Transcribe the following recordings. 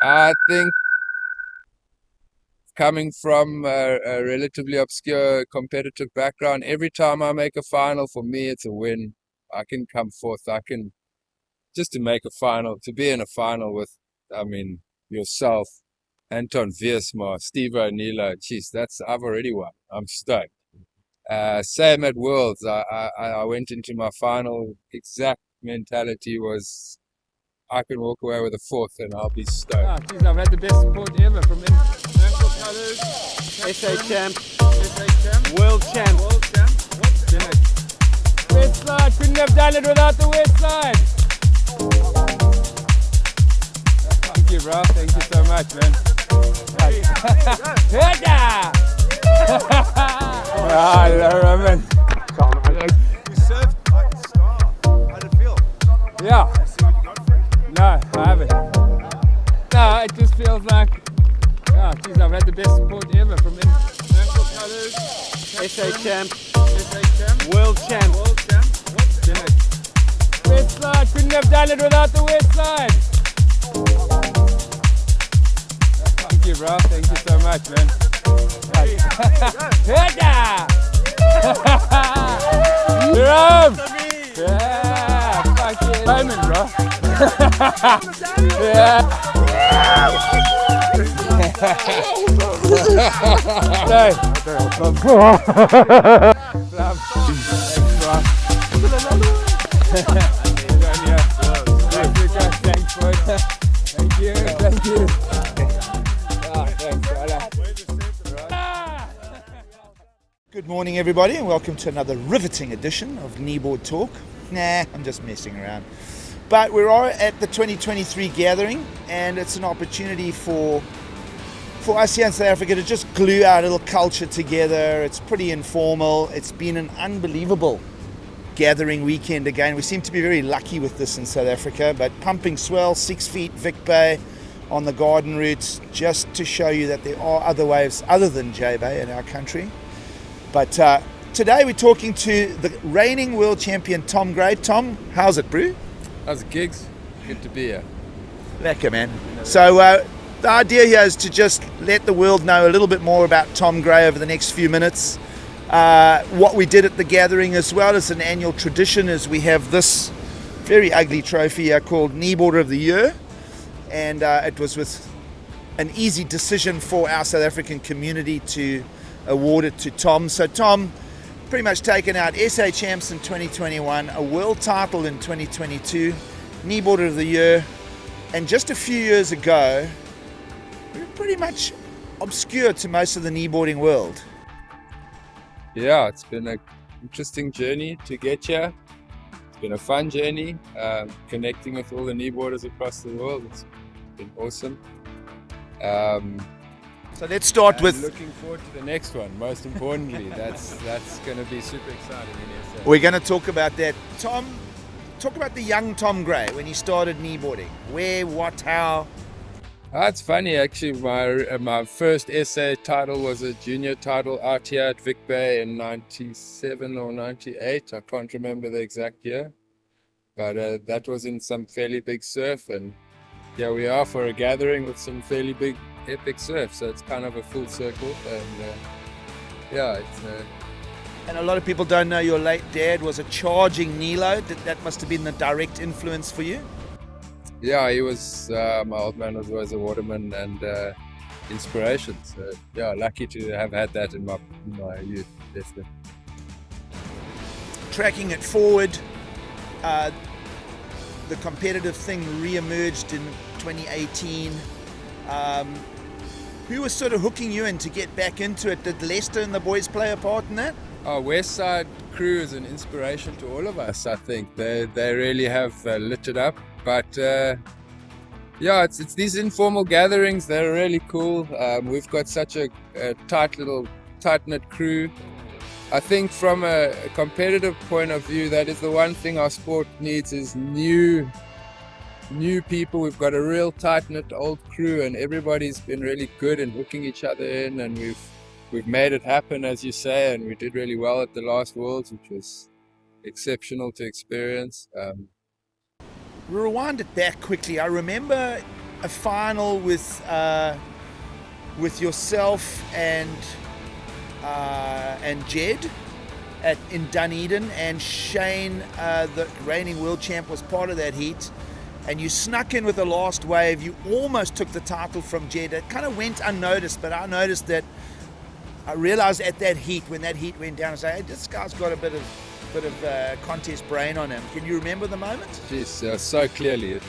I think coming from a relatively obscure competitive background, every time I make a final, for me, it's a win. I can come fourth. I can just to make a final, to be in a final with, yourself, Anton Viersma, Steve O'Neill. Geez, I've already won. I'm stoked. Same at Worlds. I went into my final. Exact mentality was I can walk away with a fourth and I'll be stoked. Geez, I've had the best support ever from international colours, SA champ, world champ. West side, couldn't have done it without the west side. Thank you, bro. Thank you so much, man. I love it, man. You served like a star. How did it feel? Yeah. No, I haven't. No, it just feels like, geez, I've had the best support ever from international colours, SA champ, world champ. West side, couldn't have done it without the west side. Thank you, bro. Thank you so much, man. Jerome! Yeah, fuck yeah. Diamond, bro. Yeah. Thanks, boy. Thank you. Thank you. Thanks, brother. Good morning, everybody, and welcome to another riveting edition of Kneeboard Talk. Nah, I'm just messing around. But we're all at the 2023 gathering, and it's an opportunity for us here in South Africa to just glue our little culture together. It's pretty informal. It's been an unbelievable gathering weekend again. We seem to be very lucky with this in South Africa, but pumping swell, 6 feet, Vic Bay on the garden routes, just to show you that there are other waves other than J Bay in our country. But today we're talking to the reigning world champion, Tom Gray. Tom, how's it, bro? How's it, gigs? Good to be here. Lekker, man. So the idea here is to just let the world know a little bit more about Tom Gray over the next few minutes. What we did at the gathering, as well as an annual tradition, is we have this very ugly trophy here called Kneeboarder of the Year. And it was with an easy decision for our South African community to award it to Tom. So Tom pretty much taken out SA champs in 2021, a world title in 2022, Kneeboarder of the Year, and just a few years ago, we were pretty much obscure to most of the kneeboarding world. Yeah, it's been an interesting journey to get here. It's been a fun journey, connecting with all the kneeboarders across the world. It's been awesome. So let's start with... Looking forward to the next one, most importantly. That's going to be super exciting in SA. We're going to talk about that. Tom, talk about the young Tom Gray when he started kneeboarding. Where, what, how? It's funny, actually. My first SA title was a junior title out here at Vic Bay in 97 or 98. I can't remember the exact year. But that was in some fairly big surf. And here we are for a gathering with some fairly big epic surf, so it's kind of a full circle, and And a lot of people don't know your late dad was a charging Nilo. That must have been a direct influence for you. Yeah, he was, my old man was always a waterman and inspiration, so yeah, lucky to have had that in my youth, definitely. Tracking it forward, the competitive thing re-emerged in 2018. Who was sort of hooking you in to get back into it? Did Leicester and the boys play a part in that? Our West Side crew is an inspiration to all of us, I think. They really have lit it up. But yeah, it's these informal gatherings. They're really cool. We've got such a tight-knit crew. I think from a competitive point of view, that is the one thing our sport needs is new people. We've got a real tight-knit old crew, and everybody's been really good in hooking each other in, and we've made it happen, as you say, and we did really well at the last Worlds, which was exceptional to experience. Rewind it back quickly. I remember a final with yourself and Jed in Dunedin, and Shane, the reigning world champ, was part of that heat, and you snuck in with the last wave. You almost took the title from Jed. It kind of went unnoticed, but I noticed that. I realized at that heat, when that heat went down, I said, hey, this guy's got a bit of contest brain on him. Can you remember the moment? Jeez, so clearly. It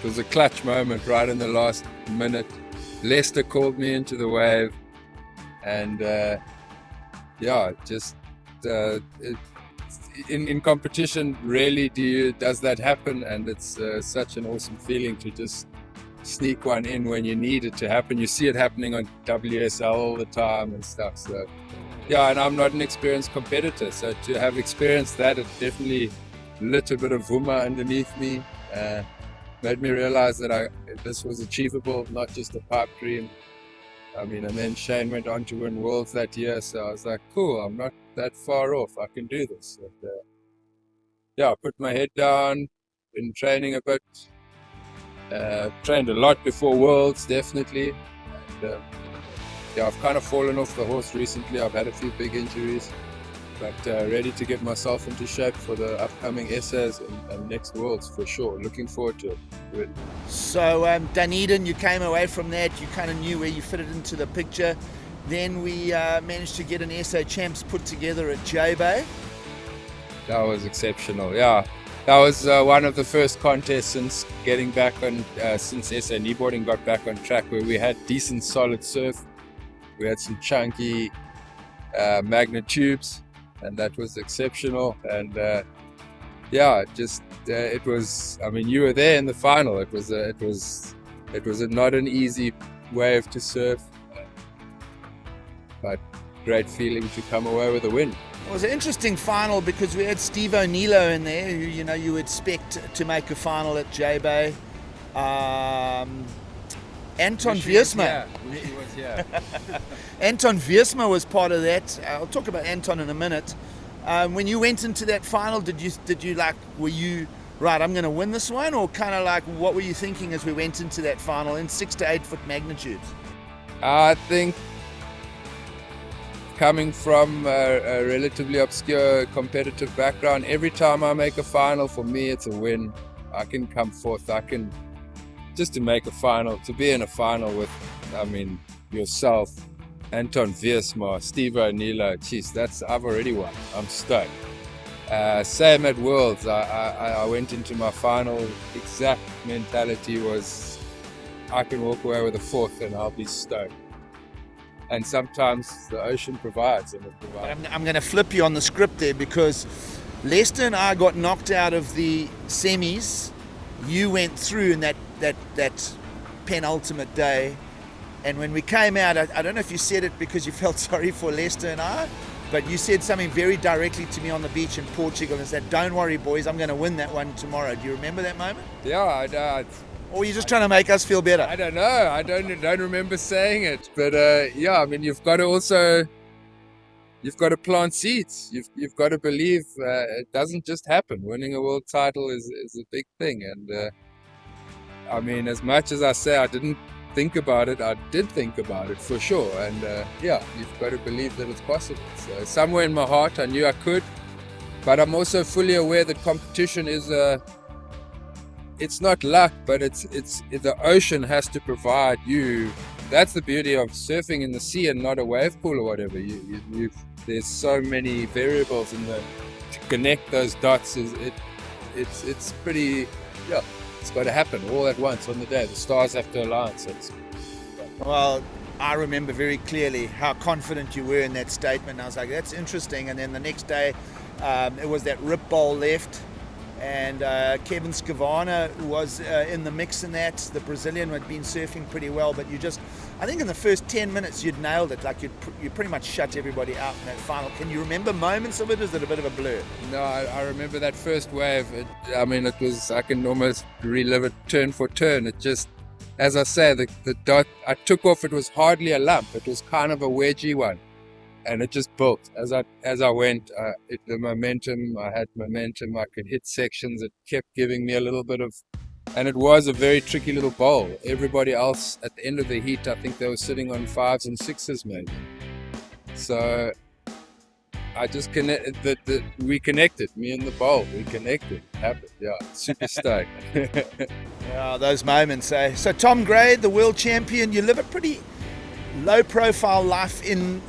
was a clutch moment right in the last minute. Lester called me into the wave, and in competition, rarely does that happen, and it's such an awesome feeling to just sneak one in when you need it to happen. You see it happening on WSL all the time and stuff. So yeah, and I'm not an experienced competitor, so to have experienced that, it definitely lit a bit of Vuma underneath me. Made me realize that this was achievable, not just a pipe dream. I mean, and then Shane went on to win Worlds that year, so I was like, cool, I'm not that far off, I can do this. And, I put my head down, been training a bit, trained a lot before Worlds, definitely. And, I've kind of fallen off the horse recently. I've had a few big injuries, but ready to get myself into shape for the upcoming essays and next Worlds for sure. Looking forward to it. Really. So Dunedin, you came away from that, you kind of knew where you fitted into the picture. Then we managed to get an SA Champs put together at J-Bay. That was exceptional, yeah. That was one of the first contests since getting back on, since SA Kneeboarding got back on track, where we had decent solid surf. We had some chunky magnet tubes, and that was exceptional. And it was. I mean, you were there in the final. It was not an easy wave to surf, but great feeling to come away with a win. It was an interesting final because we had Steve O'Neill in there, who you would expect to make a final at J-Bay. Anton Viersma. Anton Viersma was part of that. I'll talk about Anton in a minute. When you went into that final, were you right, I'm going to win this one, or kind of like what were you thinking as we went into that final in 6 to 8 foot magnitudes? I think coming from a relatively obscure competitive background, every time I make a final, for me it's a win. I can come forth. Just to make a final, to be in a final with, yourself, Anton Viersma, Steve O'Neill, geez, I've already won. I'm stoked. Same at Worlds. I went into my final, exact mentality was, I can walk away with a fourth and I'll be stoked. And sometimes the ocean provides, and it provides. I'm going to flip you on the script there, because Lester and I got knocked out of the semis. You went through in that penultimate day, and when we came out, I don't know if you said it because you felt sorry for Lester and I, but you said something very directly to me on the beach in Portugal and said, don't worry boys, I'm going to win that one tomorrow. Do you remember that moment? Yeah, I or were you just trying to make us feel better? I don't know. I don't remember saying it, but you've got to plant seeds. You've got to believe it doesn't just happen. Winning a world title is a big thing, and as much as I say I didn't think about it, I did think about it for sure. And you've got to believe that it's possible. So somewhere in my heart, I knew I could, but I'm also fully aware that competition is it's not luck, but it's the ocean has to provide you. That's the beauty of surfing in the sea and not a wave pool or whatever. There's so many variables to connect those dots. It's pretty, it's got to happen all at once on the day. The stars have to align. So well, I remember very clearly how confident you were in that statement. I was like, that's interesting. And then the next day, it was that rip bowl left. And Kevin Scavana was in the mix in that. The Brazilian had been surfing pretty well, but I think in the first 10 minutes you'd nailed it. Like you pretty much shut everybody out in that final. Can you remember moments of it? Is it a bit of a blur? No, I remember that first wave. It was, I can almost relive it turn for turn. It just, as I say, the dot I took off, it was hardly a lump. It was kind of a wedgy one. And it just built as I went. The momentum, I had momentum. I could hit sections. It kept giving me a little bit of And it was a very tricky little bowl. Everybody else at the end of the heat, I think they were sitting on 5s and 6s, man. So I just connected, we connected, me and the bowl, we connected. Happened, yeah, super stoked. Yeah, those moments, eh? So Tom Gray, the world champion, you live a pretty low profile life in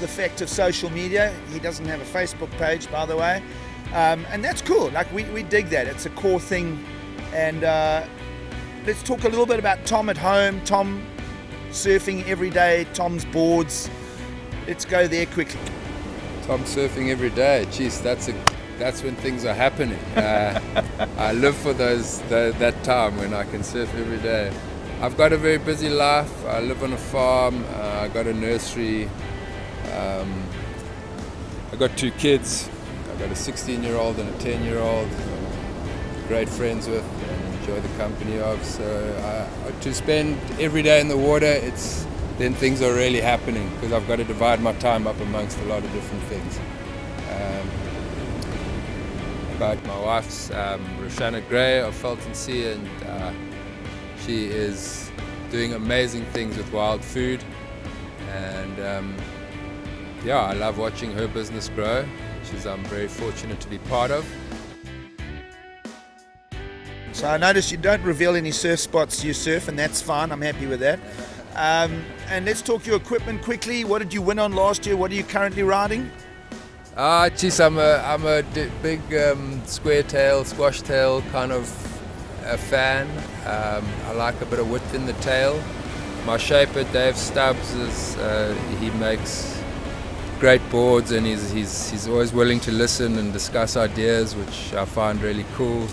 the fact of social media. He doesn't have a Facebook page, by the way. And that's cool, like we dig that, it's a core thing. And let's talk a little bit about Tom at home, Tom surfing every day, Tom's boards. Let's go there quickly. Tom surfing every day, geez, that's when things are happening. I live for that time when I can surf every day. I've got a very busy life. I live on a farm, I got a nursery, I got 2 kids. I've got a 16-year-old and a 10-year-old. Great friends with and enjoy the company of. So to spend every day in the water, then things are really happening because I've got to divide my time up amongst a lot of different things. But my wife's Roushanna Gray of Felton Sea, and she is doing amazing things with wild food. And yeah, I love watching her business grow, which I'm very fortunate to be part of. So I noticed you don't reveal any surf spots you surf, and that's fine. I'm happy with that. And let's talk your equipment quickly. What did you win on last year? What are you currently riding? Geez, I'm a big square tail, squash tail kind of a fan. I like a bit of width in the tail. My shaper, Dave Stubbs, he makes great boards, and he's always willing to listen and discuss ideas, which I find really cool.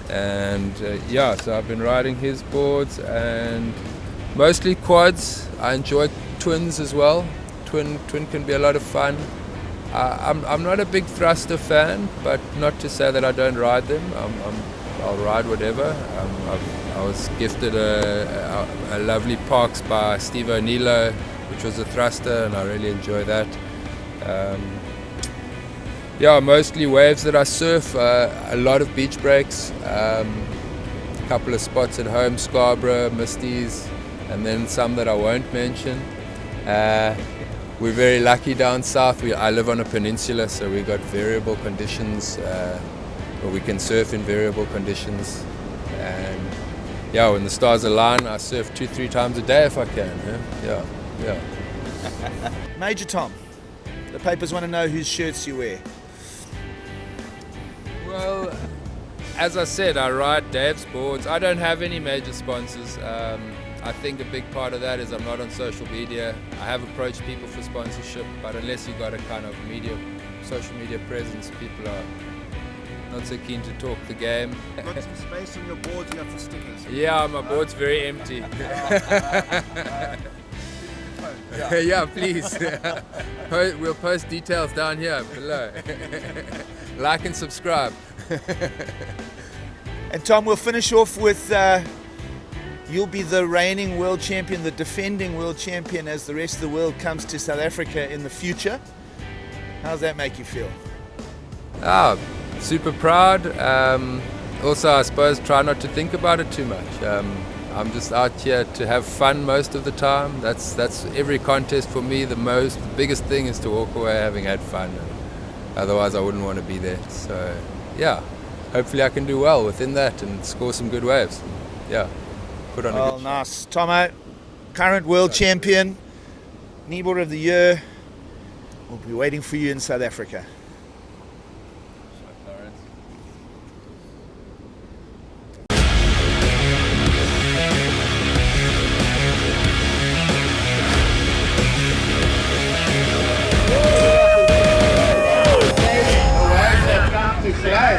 Yeah, so I've been riding his boards and mostly quads. I enjoy twins as well. Twin can be a lot of fun. I'm not a big thruster fan, but not to say that I don't ride them. I'll ride whatever. I was gifted a lovely Parks by Steve O'Neill, which was a thruster, and I really enjoy that. Yeah, mostly waves that I surf, a lot of beach breaks, a couple of spots at home, Scarborough, Misties, and then some that I won't mention. We're very lucky down south. I live on a peninsula, so we got variable conditions, or we can surf in variable conditions. And yeah, when the stars align, I surf 2-3 times a day if I can. Yeah. Major Tom, the papers want to know whose shirts you wear. Well, as I said, I ride Dave's boards. I don't have any major sponsors. I think a big part of that is I'm not on social media. I have approached people for sponsorship, but unless you got a kind of social media presence, people are not so keen to talk the game. You've got some space on your boards you have for stickers. Yeah, my board's very empty. Yeah, please. We'll post details down here below. Like and subscribe. And Tom, we'll finish off with you'll be the reigning world champion, the defending world champion, as the rest of the world comes to South Africa in the future. How does that make you feel? Super proud. Also, I suppose, try not to think about it too much. I'm just out here to have fun most of the time. That's every contest for me. The biggest thing is to walk away having had fun. Otherwise, I wouldn't want to be there. So, yeah, hopefully I can do well within that and score some good waves. Yeah, put on a good show. Nice. Tomo, current world champion, Kneeboarder of the Year. We'll be waiting for you in South Africa. Play.